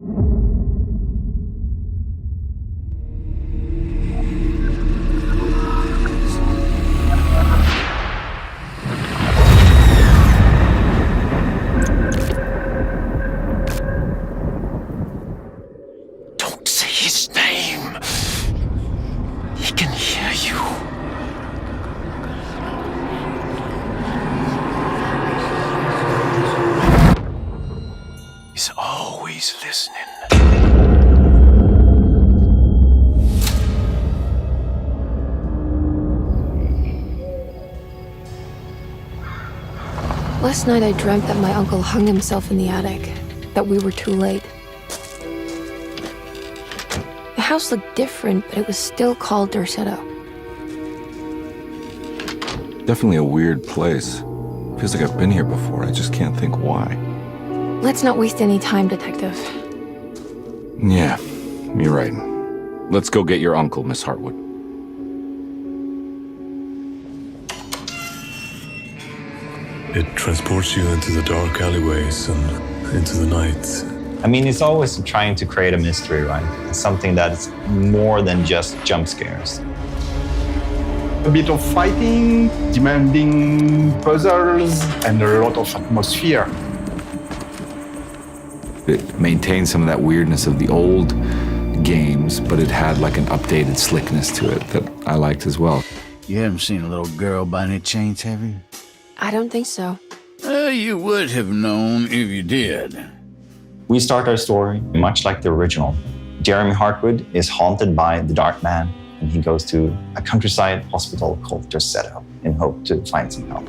Don't say his name. He can hear you. He's always listening. Last night I dreamt that my uncle hung himself in the attic, that we were too late. The house looked different, but it was still called Derceto. Definitely a weird place. Feels like I've been here before. I just can't think why. Let's not waste any time, Detective. Yeah, you're right. Let's go get your uncle, Miss Hartwood. It transports you into the dark alleyways and into the night. I mean, it's always trying to create a mystery, right? It's something that's more than just jump scares. A bit of fighting, demanding puzzles, and a lot of atmosphere. It maintained some of that weirdness of the old games, but it had like an updated slickness to it that I liked as well. You haven't seen a little girl by any chance, have you? I don't think so. You would have known if you did. We start our story much like the original. Jeremy Hartwood is haunted by the Dark Man, and he goes to a countryside hospital called Derceto in hope to find some help.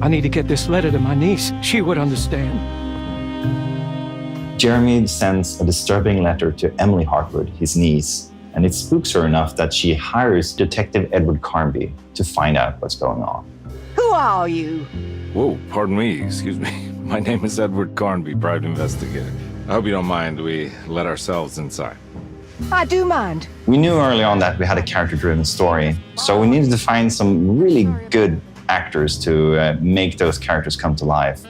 I need to get this letter to my niece. She would understand. Jeremy sends a disturbing letter to Emily Hartwood, his niece, and it spooks her enough that she hires Detective Edward Carnby to find out what's going on. Who are you? Whoa, pardon me, excuse me. My name is Edward Carnby, private investigator. I hope you don't mind we let ourselves inside. I do mind. We knew early on that we had a character-driven story, so we needed to find some really good actors to make those characters come to life.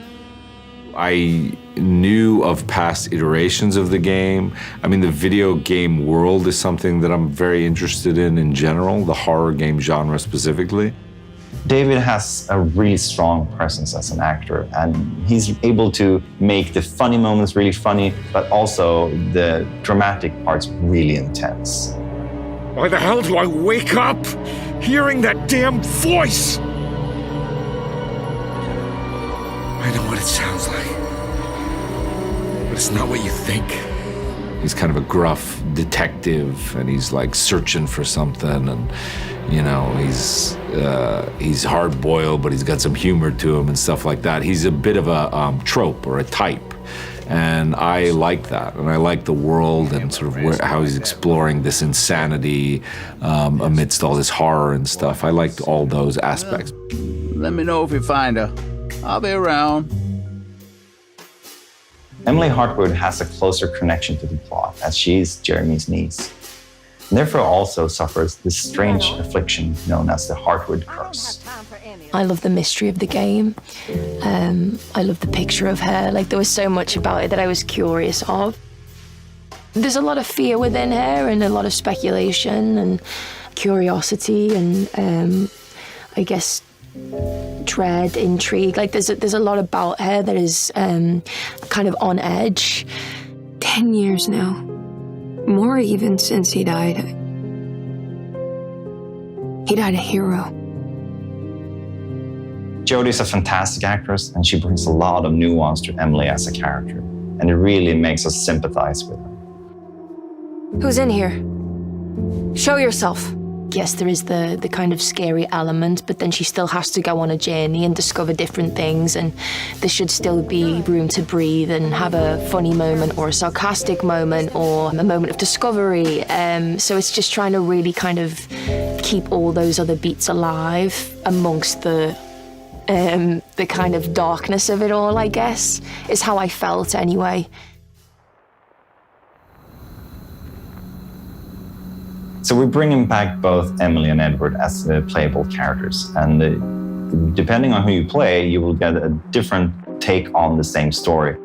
I knew of past iterations of the game. I mean, the video game world is something that I'm very interested in general, the horror game genre specifically. David has a really strong presence as an actor, and he's able to make the funny moments really funny, but also the dramatic parts really intense. Why the hell do I wake up hearing that damn voice? I know what it sounds like, but it's not what you think. He's kind of a gruff detective, and he's like searching for something, and you know, he's hard-boiled, but he's got some humor to him and stuff like that. He's a bit of a trope or a type, and I like that. And I like the world and sort of how he's exploring this insanity amidst all this horror and stuff. I liked all those aspects. Let me know if you find her. I'll be around. Emily Hartwood has a closer connection to the plot, as she's Jeremy's niece, and therefore also suffers this strange affliction known as the Hartwood curse. I love the mystery of the game. I love the picture of her. Like, there was so much about it that I was curious of. There's a lot of fear within her and a lot of speculation and curiosity and I guess dread, intrigue. Like, there's a lot about her that is kind of on edge. 10 years now. More even since he died. He died a hero. Jodie's a fantastic actress, and she brings a lot of nuance to Emily as a character, and it really makes us sympathize with her. Who's in here? Show yourself. Yes, there is the kind of scary element, but then she still has to go on a journey and discover different things, and there should still be room to breathe and have a funny moment or a sarcastic moment or a moment of discovery. So it's just trying to really kind of keep all those other beats alive amongst the kind of darkness of it all, I guess, is how I felt anyway. So we're bringing back both Emily and Edward as the playable characters, and depending on who you play, you will get a different take on the same story.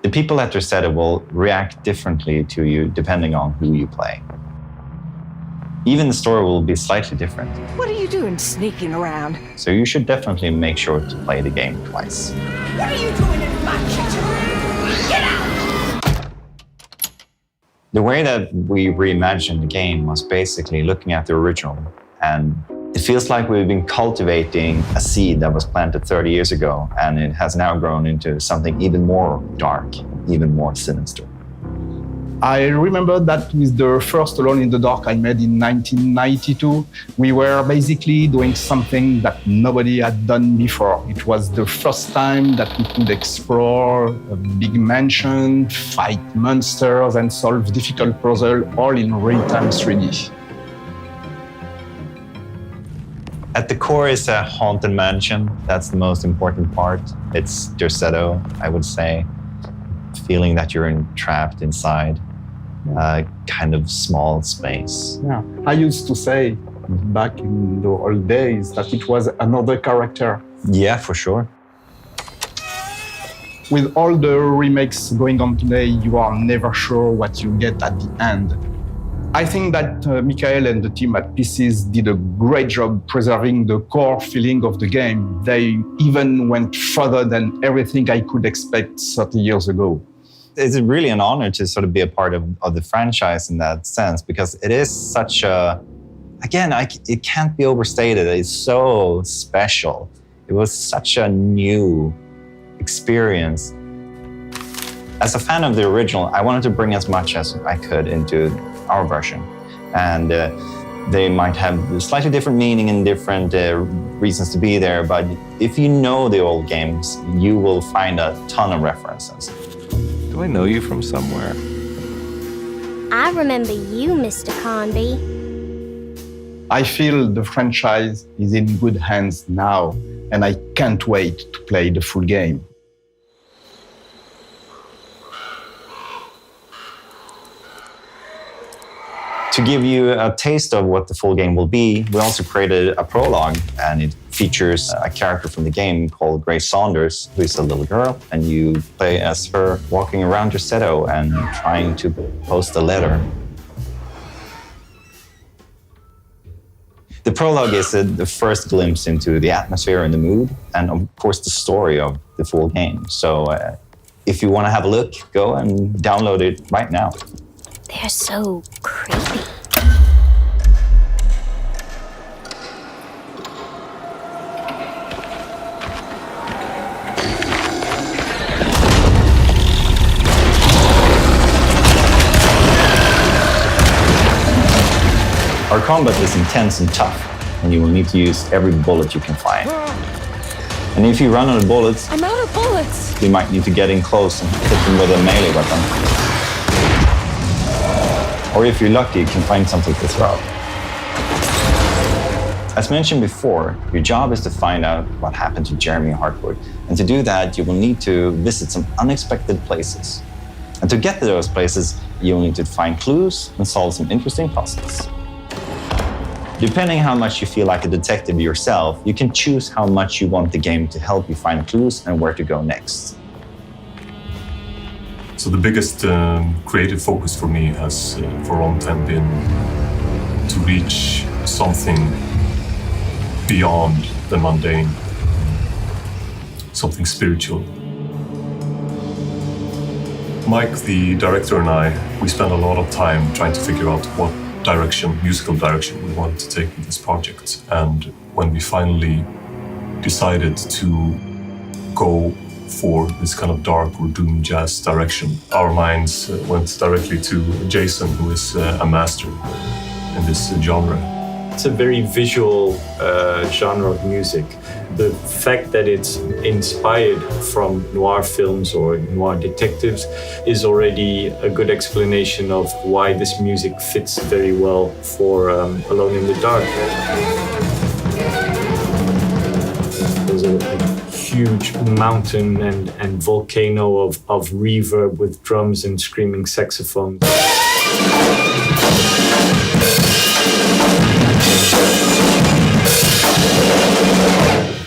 The people at Derceto will react differently to you depending on who you play. Even the story will be slightly different. What are you doing sneaking around? So you should definitely make sure to play the game twice. What are you doing in my kitchen? Get out! The way that we reimagined the game was basically looking at the original, and it feels like we've been cultivating a seed that was planted 30 years ago, and it has now grown into something even more dark, even more sinister. I remember that with the first Alone in the Dark I made in 1992, we were basically doing something that nobody had done before. It was the first time that we could explore a big mansion, fight monsters, and solve difficult puzzles all in real-time 3D. At the core is a haunted mansion. That's the most important part. It's Derceto, I would say. Feeling that you're trapped inside a kind of small space. Yeah. I used to say back in the old days that it was another character. Yeah, for sure. With all the remakes going on today, you are never sure what you get at the end. I think that Michael and the team at PCs did a great job preserving the core feeling of the game. They even went further than everything I could expect 30 years ago. It's really an honor to sort of be a part of the franchise in that sense, because it is such a, again, it can't be overstated. It's so special. It was such a new experience. As a fan of the original, I wanted to bring as much as I could into our version. And they might have a slightly different meaning and different reasons to be there, but if you know the old games, you will find a ton of references. Do I know you from somewhere? I remember you, Mr. Carnby. I feel the franchise is in good hands now, and I can't wait to play the full game. To give you a taste of what the full game will be, we also created a prologue, and it features a character from the game called Grace Saunders, who is a little girl, and you play as her walking around Derceto and trying to post a letter. The prologue is the first glimpse into the atmosphere and the mood, and of course the story of the full game. So if you want to have a look, go and download it right now. They're so creepy. Our combat is intense and tough, and you will need to use every bullet you can find. And if you run out of bullets, I'm out of bullets. you might need to get in close and hit them with a melee weapon. Or if you're lucky, you can find something to throw. As mentioned before, your job is to find out what happened to Emily Hartwood. And to do that, you will need to visit some unexpected places. And to get to those places, you will need to find clues and solve some interesting puzzles. Depending how much you feel like a detective yourself, you can choose how much you want the game to help you find clues and where to go next. So the biggest creative focus for me has for a long time been to reach something beyond the mundane, something spiritual. Mike, the director, and I, we spent a lot of time trying to figure out what musical direction we wanted to take with this project. And when we finally decided to go for this kind of dark or doom jazz direction, our minds went directly to Jason, who is a master in this genre. It's a very visual genre of music. The fact that it's inspired from noir films or noir detectives is already a good explanation of why this music fits very well for Alone in the Dark. There's a huge mountain and volcano of reverb with drums and screaming saxophones.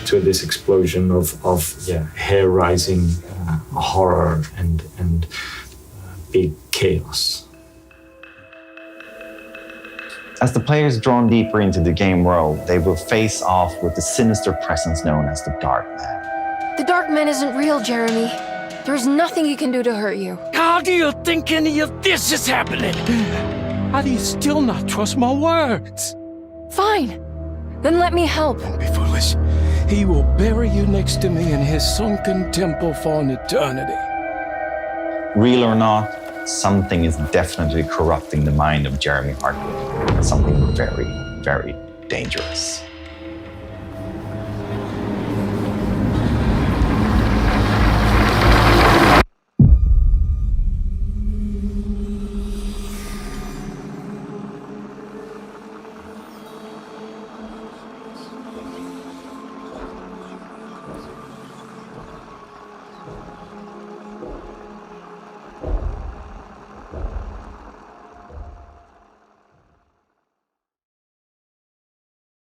to this explosion of hair-rising horror and big chaos. As the player is drawn deeper into the game world, they will face off with the sinister presence known as the Dark Man. The Dark Man isn't real, Jeremy. There's nothing he can do to hurt you. How do you think any of this is happening? How do you still not trust my words? Fine. Then let me help. Don't be foolish. He will bury you next to me in his sunken temple for an eternity. Real or not, something is definitely corrupting the mind of Jeremy Hartwood. Something very, very dangerous.